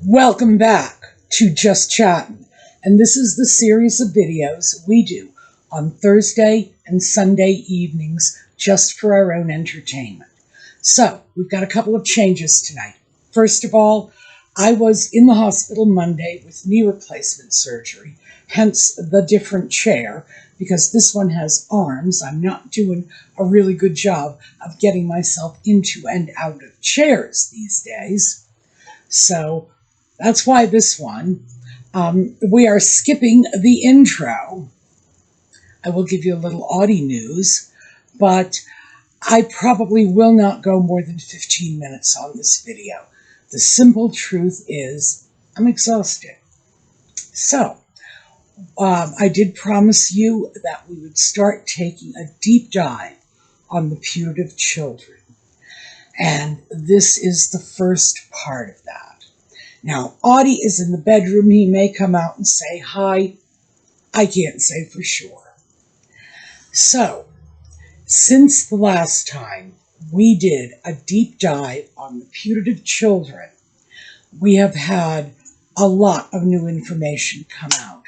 Welcome back to Just Chattin', and this is the series of videos we do on Thursday and Sunday evenings just for our own entertainment. So, we've got a couple of changes tonight. First of all, I was in the hospital Monday with knee replacement surgery, hence the different chair, because this one has arms. I'm not doing a really good job of getting myself into and out of chairs these days. So, that's why this one. We are skipping the intro. I will give you a little Audie news, but I probably will not go more than 15 minutes on this video. The simple truth is I'm exhausted. So, I did promise you that we would start taking a deep dive on the putative children. And this is the first part of that. Now, Audie is in the bedroom. He may come out and say hi. I can't say for sure. So, since the last time we did a deep dive on the putative children, we have had a lot of new information come out,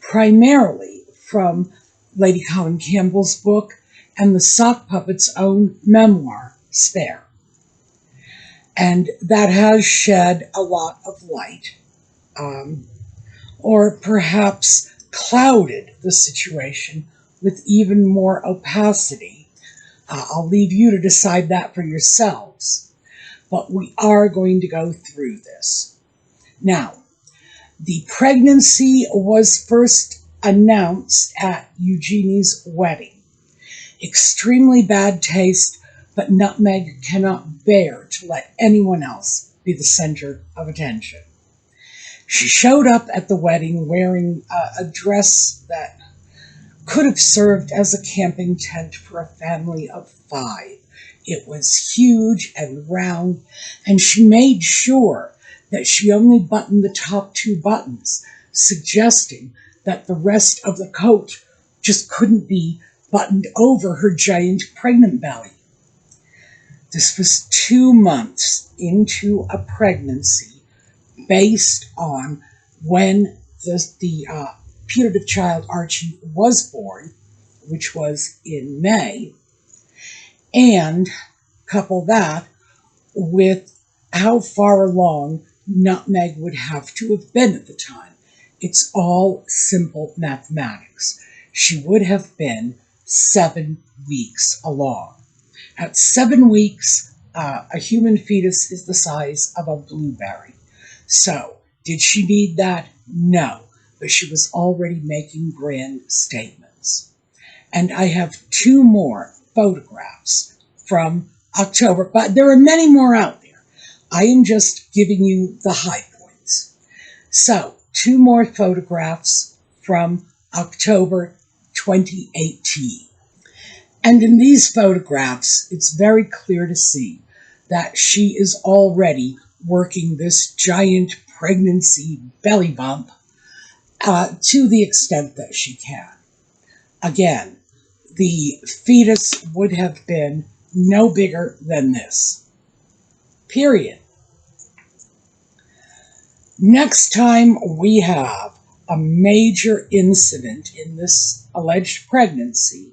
primarily from Lady Colin Campbell's book and the sock puppet's own memoir, Spare. And that has shed a lot of light, or perhaps clouded the situation with even more opacity. I'll leave you to decide that for yourselves, but we are going to go through this. Now, the pregnancy was first announced at Eugenie's wedding. Extremely bad taste, but Nutmeg cannot bear to let anyone else be the center of attention. She showed up at the wedding wearing a dress that could have served as a camping tent for a family of 5. It was huge and round, and she made sure that she only buttoned the top 2 buttons, suggesting that the rest of the coat just couldn't be buttoned over her giant pregnant belly. This was 2 months into a pregnancy based on when the putative child Archie was born, which was in May, and couple that with how far along Nutmeg would have to have been at the time. It's all simple mathematics. She would have been 7 weeks along. At 7 weeks, a human fetus is the size of a blueberry. So, did she need that? No, but she was already making grand statements. And I have 2 more photographs from October, but there are many more out there. I am just giving you the high points. So, 2 more photographs from October 2018. And in these photographs, it's very clear to see that she is already working this giant pregnancy belly bump to the extent that she can. Again, the fetus would have been no bigger than this. Period. Next time we have a major incident in this alleged pregnancy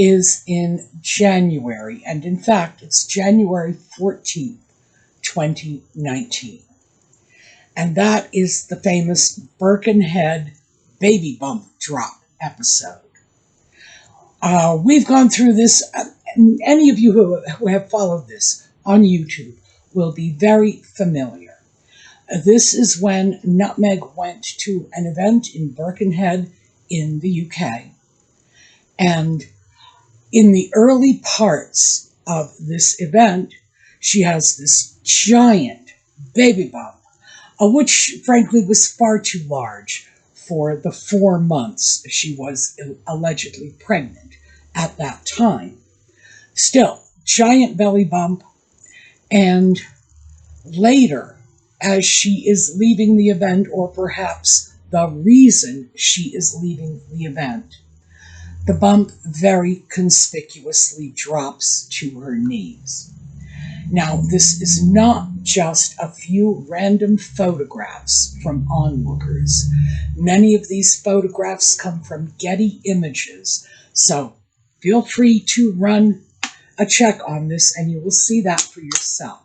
is in January, and in fact, it's January 14th, 2019. And that is the famous Birkenhead baby bump drop episode. We've gone through this, and any of you who have followed this on YouTube will be very familiar. This is when Nutmeg went to an event in Birkenhead in the UK, and in the early parts of this event, she has this giant baby bump, which frankly was far too large for the 4 months she was allegedly pregnant at that time. Still, giant belly bump, and later, as she is leaving the event, or perhaps the reason she is leaving the event, the bump very conspicuously drops to her knees. Now, this is not just a few random photographs from onlookers. Many of these photographs come from Getty Images, so feel free to run a check on this and you will see that for yourself.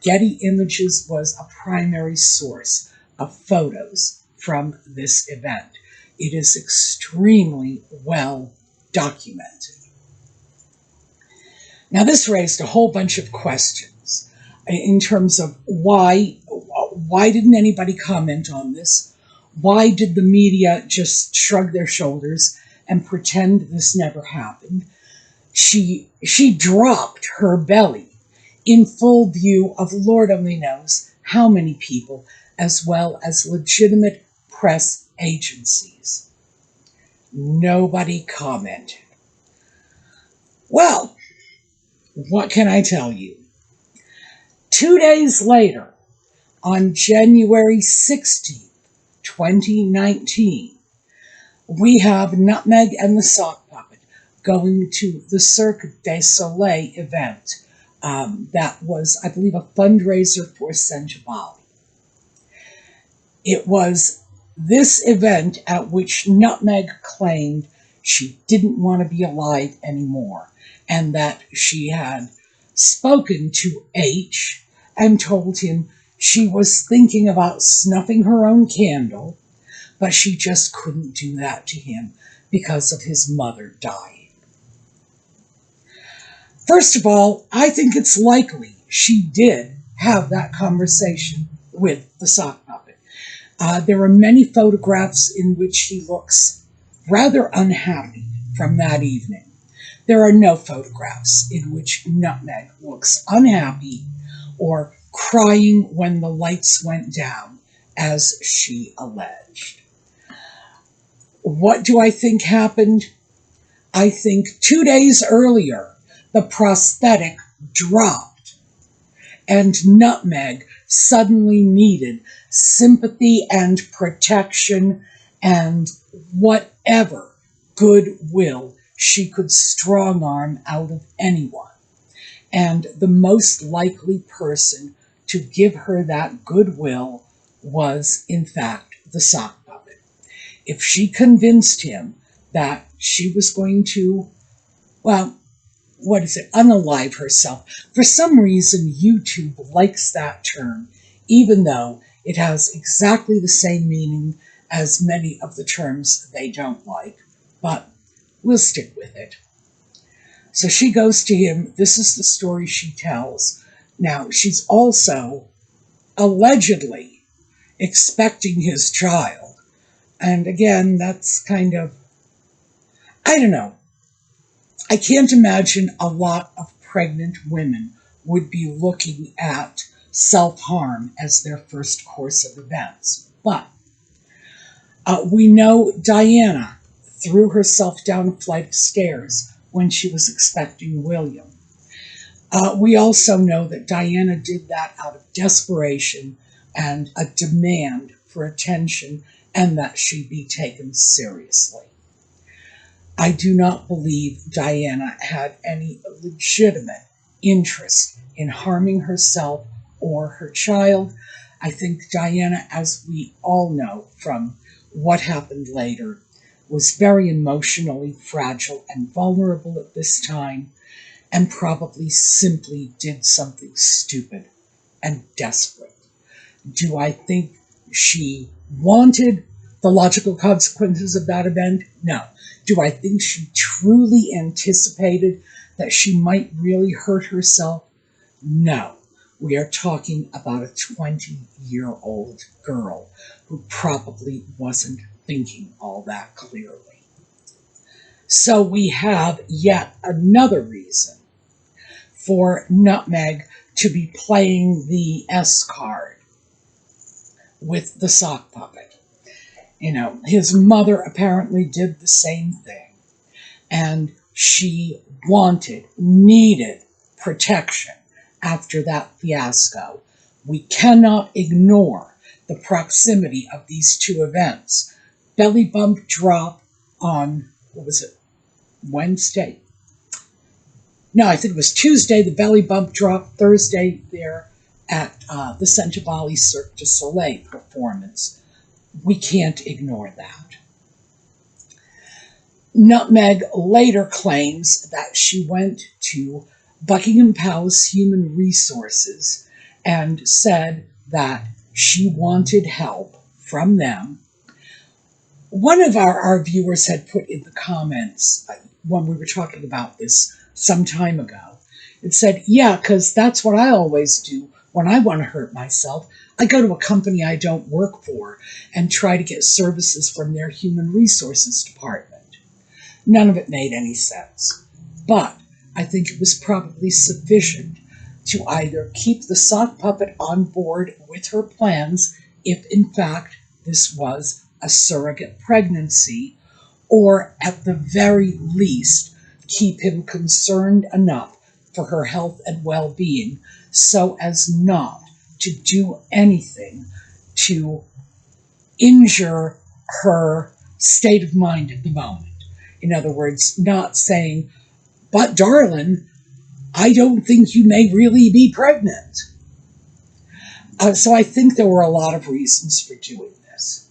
Getty Images was a primary source of photos from this event. It is extremely well documented. Now, this raised a whole bunch of questions in terms of why didn't anybody comment on this? Why did the media just shrug their shoulders and pretend this never happened? She dropped her belly in full view of Lord only knows how many people, as well as legitimate press agencies. Nobody commented. Well, what can I tell you? 2 days later, on January 16th, 2019, we have Nutmeg and the Sock Puppet going to the Cirque du Soleil event. That was, I believe, a fundraiser for Steube. It was this event at which Nutmeg claimed she didn't want to be alive anymore, and that she had spoken to H and told him she was thinking about snuffing her own candle, but she just couldn't do that to him because of his mother dying. First of all, I think it's likely she did have that conversation with the sock puppet. There are many photographs in which he looks rather unhappy from that evening. There are no photographs in which Nutmeg looks unhappy or crying when the lights went down, as she alleged. What do I think happened? I think 2 days earlier, the prosthetic dropped, and Nutmeg suddenly needed sympathy and protection and whatever goodwill she could strong-arm out of anyone. And the most likely person to give her that goodwill was, in fact, the sock puppet. If she convinced him that she was going to, unalive herself. For some reason, YouTube likes that term, even though it has exactly the same meaning as many of the terms they don't like, but we'll stick with it. So she goes to him. This is the story she tells. Now, she's also allegedly expecting his child. And again, that's kind of, I don't know. I can't imagine a lot of pregnant women would be looking at self-harm as their first course of events. But we know Diana threw herself down a flight of stairs when she was expecting William. We also know that Diana did that out of desperation and a demand for attention and that she be taken seriously. I do not believe Diana had any legitimate interest in harming herself or her child. I think Diana, as we all know from what happened later, was very emotionally fragile and vulnerable at this time, and probably simply did something stupid and desperate. Do I think she wanted the logical consequences of that event? No. Do I think she truly anticipated that she might really hurt herself? No. We are talking about a 20-year-old girl who probably wasn't thinking all that clearly. So we have yet another reason for Nutmeg to be playing the S card with the sock puppet. You know, his mother apparently did the same thing, and she needed protection after that fiasco. We cannot ignore the proximity of these two events. Belly bump drop on, Wednesday? no, I think it was Tuesday, the belly bump dropped. Thursday there at the Centavali Cirque du Soleil performance. We can't ignore that. Nutmeg later claims that she went to Buckingham Palace Human Resources and said that she wanted help from them. One of our viewers had put in the comments when we were talking about this some time ago, it said, yeah, because that's what I always do when I want to hurt myself. I go to a company I don't work for and try to get services from their human resources department. None of it made any sense, but I think it was probably sufficient to either keep the sock puppet on board with her plans, if in fact this was a surrogate pregnancy, or at the very least keep him concerned enough for her health and well-being so as not to do anything to injure her state of mind at the moment. In other words, not saying, but darling, I don't think you may really be pregnant. So I think there were a lot of reasons for doing this.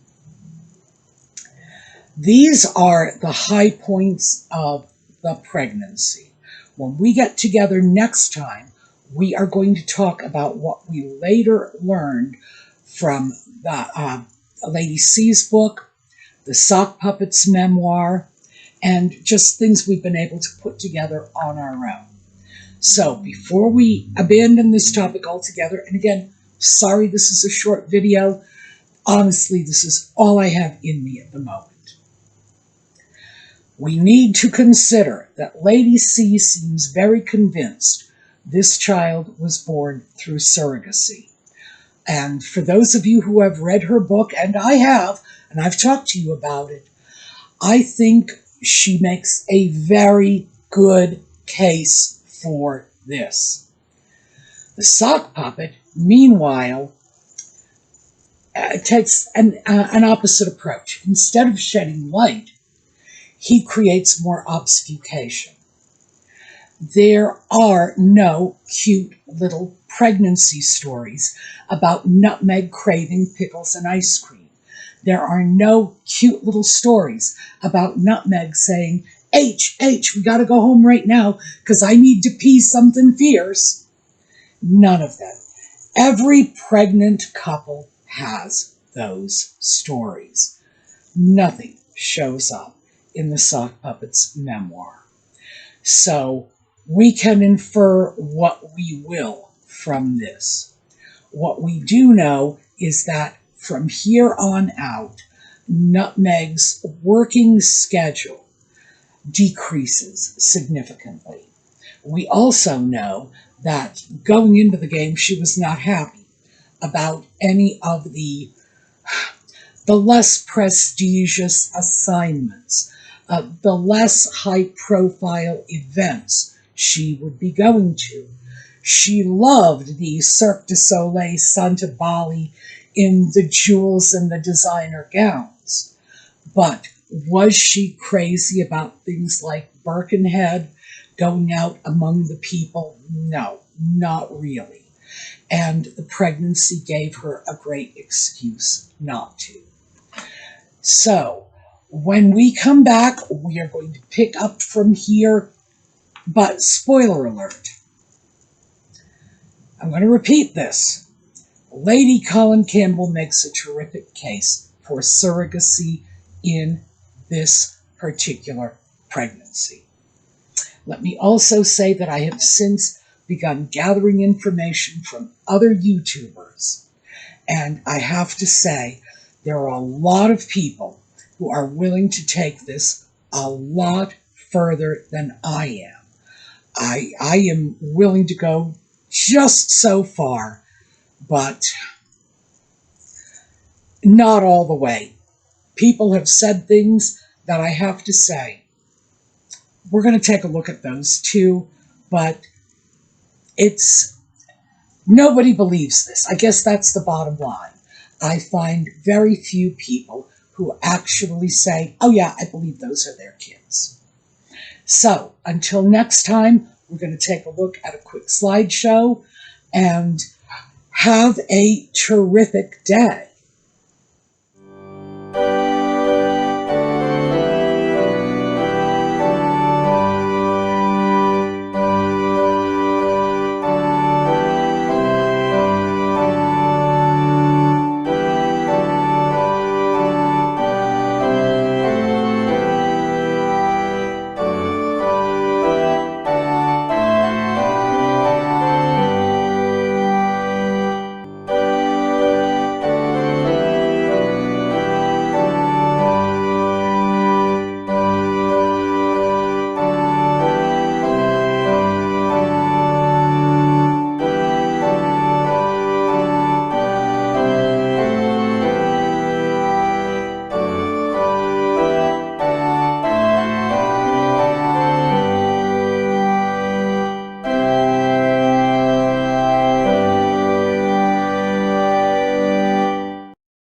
These are the high points of the pregnancy. When we get together next time, we are going to talk about what we later learned from the Lady C's book, the Sock Puppet's memoir, and just things we've been able to put together on our own. So before we abandon this topic altogether, and again, sorry this is a short video, honestly, this is all I have in me at the moment. We need to consider that Lady C seems very convinced this child was born through surrogacy. And for those of you who have read her book, and I have, and I've talked to you about it, I think she makes a very good case for this. The sock puppet, meanwhile, takes an opposite approach. Instead of shedding light, he creates more obfuscation. There are no cute little pregnancy stories about Nutmeg craving pickles and ice cream. There are no cute little stories about Nutmeg saying, H, we gotta go home right now because I need to pee something fierce. None of them. Every pregnant couple has those stories. Nothing shows up in the Sock Puppet's memoir. So we can infer what we will from this. What we do know is that from here on out, Nutmeg's working schedule decreases significantly. We also know that going into the game, she was not happy about any of the less prestigious assignments, the less high-profile events she would be going to. She loved the Cirque du Soleil Centavali in the jewels and the designer gowns. But was she crazy about things like Birkenhead, going out among the people? No, not really. And the pregnancy gave her a great excuse not to. So, when we come back, we are going to pick up from here, but spoiler alert. I'm going to repeat this. Lady Colin Campbell makes a terrific case for surrogacy in this particular pregnancy. Let me also say that I have since begun gathering information from other YouTubers, and I have to say there are a lot of people who are willing to take this a lot further than I am. I am willing to go just so far, but not all the way. People have said things that I have to say, we're going to take a look at those too, but nobody believes this. I guess that's the bottom line. I find very few people who actually say, oh yeah, I believe those are their kids. So, until next time, We're going to take a look at a quick slideshow and have a terrific day.